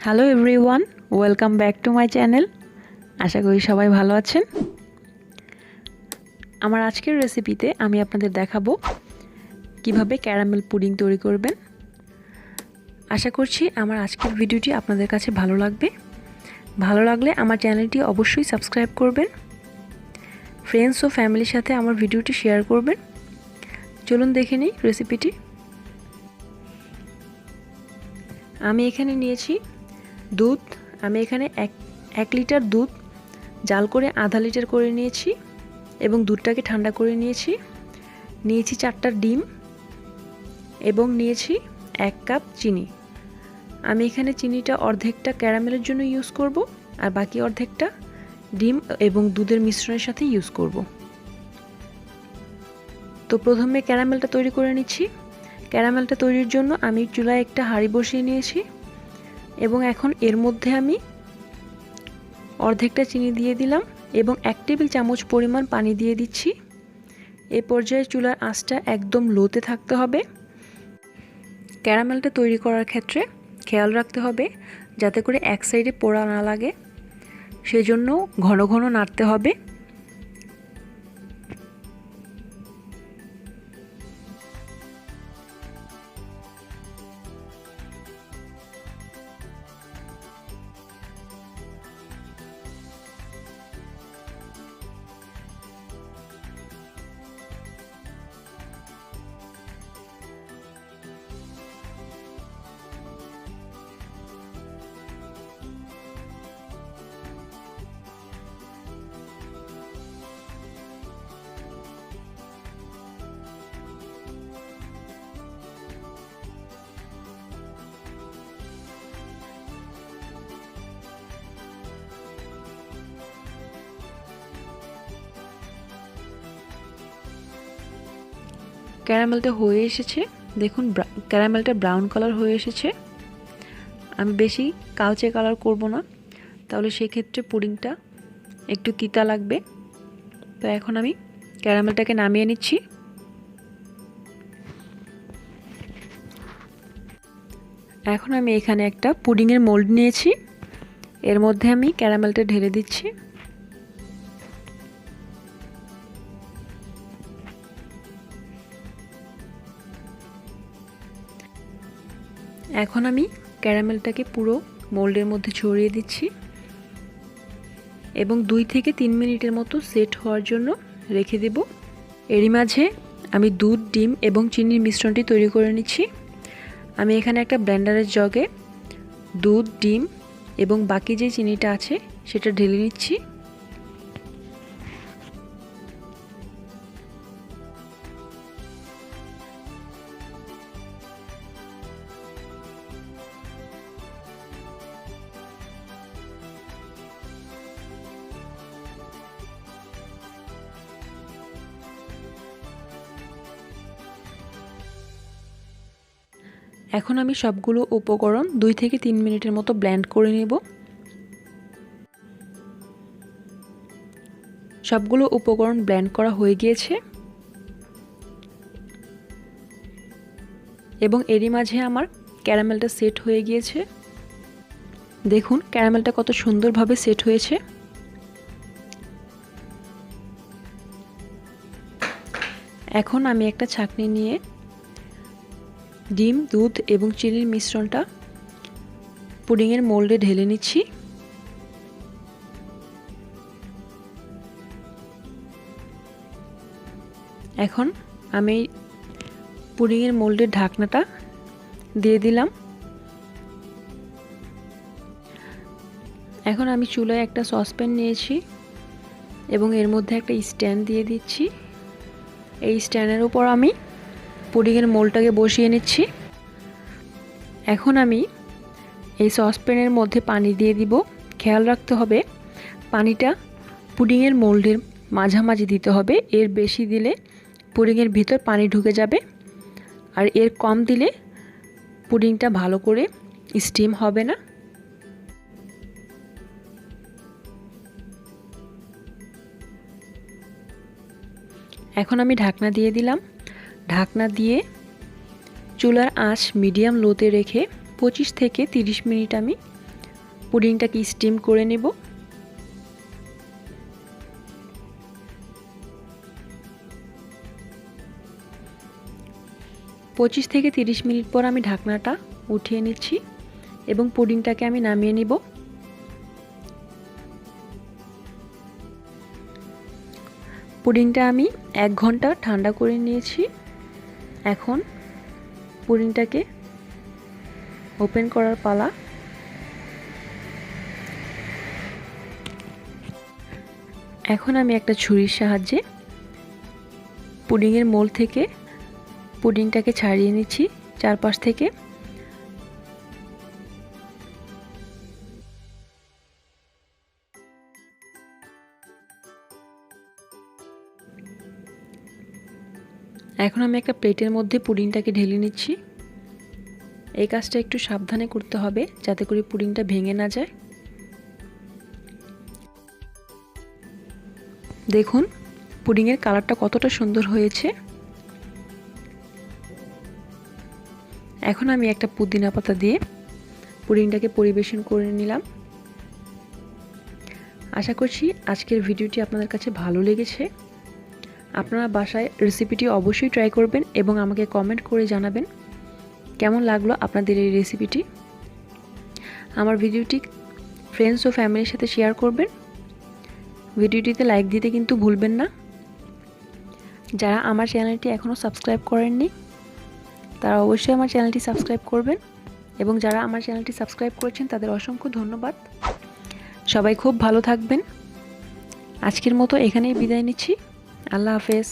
Hello everyone, welcome back to my channel. আশা করি সবাই ভালো আছেন। আমার আজকের রেসিপিতে আমি আপনাদের দেখাবো কিভাবে ক্যারামেল পুডিং তৈরি করবেন। আশা করছি আমার আজকের ভিডিওটি আপনাদের কাছে ভালো লাগবে। ভালো লাগলে আমার চ্যানেলটি অবশ্যই সাবস্ক্রাইব করবেন, ফ্রেন্ডস ও ফ্যামিলির সাথে আমার ভিডিওটি শেয়ার করবেন। চলুন দেখে নিই রেসিপিটি। আমি এখানে নিয়েছি দুধ। আমি এখানে এক লিটার দুধ জাল করে আধা লিটার করে নিয়েছি এবং দুধটাকে ঠান্ডা করে নিয়েছি। 4টা ডিম এবং নিয়েছি 1 কাপ চিনি। আমি এখানে চিনিটা অর্ধেকটা ক্যারামেলের জন্য ইউজ করব আর বাকি অর্ধেকটা ডিম এবং দুধের মিশ্রণের সাথে ইউজ করব। তো প্রথমে ক্যারামেলটা তৈরি করে নিচ্ছি। ক্যারামেলটা তৈরির জন্য আমি চুলায় একটা হাঁড়ি বসিয়ে নিয়েছি এবং এখন এর মধ্যে আমি অর্ধেকটা চিনি দিয়ে দিলাম এবং 1 টেবিল চামচ পরিমাণ পানি দিয়ে দিচ্ছি। এই পর্যায়ে চুলার আঁচটা একদম লোতে থাকতে হবে। ক্যারামেলটা তৈরি করার ক্ষেত্রে খেয়াল রাখতে হবে যাতে করে এক সাইডে পোড়া না লাগে, সেজন্য ঘন ঘন নাড়তে হবে। ক্যারামেলটা হয়ে এসেছে, দেখুন ক্যারামেলটা ব্রাউন কালার হয়ে এসেছে। আমি বেশি কালচে কালার করব না, তাহলে সেক্ষেত্রে পুডিংটা একটু তিতা লাগবে। তো এখন আমি ক্যারামেলটাকে নামিয়ে নিচ্ছি। এখন আমি এখানে একটা পুডিংয়ের মোল্ড নিয়েছি, এর মধ্যে আমি ক্যারামেলটা ঢেলে দিচ্ছি। এখন আমি ক্যারামেলটাকে পুরো মোল্ডের মধ্যে ছড়িয়ে দিচ্ছি এবং 2 থেকে 3 মিনিটের মতো সেট হওয়ার জন্য রেখে দেব। এরই মাঝে আমি দুধ, ডিম এবং চিনির মিশ্রণটি তৈরি করে নিচ্ছি। আমি এখানে একটা ব্লেন্ডারের জগে দুধ, ডিম এবং বাকি যে চিনিটা আছে সেটা ঢেলে নিচ্ছি। এখন আমি সবগুলো উপকরণ 2 থেকে 3 মিনিটের মতো ব্লেন্ড করে নেব। সবগুলো উপকরণ ব্লেন্ড করা হয়ে গিয়েছে এবং এরই মাঝে আমার ক্যারামেলটা সেট হয়ে গিয়েছে। দেখুন ক্যারামেলটা কত সুন্দরভাবে সেট হয়েছে। এখন আমি একটা ছাঁকনি নিয়ে ডিম, দুধ এবং চিনির মিশ্রণটা পুডিংয়ের মোল্ডে ঢেলে নিচ্ছি। এখন আমি পুডিংয়ের মোল্ডের ঢাকনাটা দিয়ে দিলাম। এখন আমি চুলায় একটা সসপ্যান নিয়েছি এবং এর মধ্যে একটা স্ট্যান্ড দিয়ে দিচ্ছি। এই স্ট্যান্ডের উপর আমি পুডিংয়ের মোল্ডটাকে বসিয়ে নিচ্ছি। এখন আমি এই সসপ্যানের মধ্যে পানি দিয়ে দিব। খেয়াল রাখতে হবে পানিটা পুডিংয়ের মোল্ডের মাঝামাঝি দিতে হবে। এর বেশি দিলে পুডিংয়ের ভিতর পানি ঢুকে যাবে আর এর কম দিলে পুডিংটা ভালো করে স্টিম হবে না। এখন আমি ঢাকনা দিয়ে দিলাম। ঢাকনা দিয়ে চুলার আঁচ মিডিয়াম লোতে রেখে 25 থেকে 30 মিনিট আমি পুডিংটাকে স্টিম করে নেব। পঁচিশ থেকে 30 মিনিট পর আমি ঢাকনাটা উঠিয়ে নিচ্ছি এবং পুডিংটাকে আমি নামিয়ে নিব। পুডিংটা আমি 1 ঘন্টা ঠান্ডা করে নিয়েছি। এখন পুডিংটাকে ওপেন করার পালা। এখন আমি একটা ছুরির সাহায্যে পুডিংয়ের মোল্ড থেকে পুডিংটাকে ছাড়িয়ে নিচ্ছি চারপাশ থেকে। এখন আমি একটা প্লেটের মধ্যে পুডিংটাকে ঢেলে নিচ্ছি। এই কাজটা একটু সাবধানে করতে হবে যাতে করে পুডিংটা ভেঙে না যায়। দেখুন পুডিংয়ের কালারটা কতটা সুন্দর হয়েছে। এখন আমি একটা পুদিনা পাতা দিয়ে পুডিংটাকে পরিবেশন করে নিলাম। আশা করছি আজকের ভিডিওটি আপনাদের কাছে ভালো লেগেছে। আপনারা বাসায় রেসিপিটি অবশ্যই ট্রাই করবেন এবং আমাকে কমেন্ট করে জানাবেন কেমন লাগলো আপনাদের এই রেসিপিটি। আমার ভিডিওটি ফ্রেন্ডস ও ফ্যামিলির সাথে শেয়ার করবেন। ভিডিওটিতে লাইক দিতে কিন্তু ভুলবেন না। যারা আমার চ্যানেলটি এখনও সাবস্ক্রাইব করেননি তারা অবশ্যই আমার চ্যানেলটি সাবস্ক্রাইব করবেন এবং যারা আমার চ্যানেলটি সাবস্ক্রাইব করেছেন তাদের অসংখ্য ধন্যবাদ। সবাই খুব ভালো থাকবেন। আজকের মতো এখানেই বিদায় নিচ্ছি। আল্লাহ হাফেজ।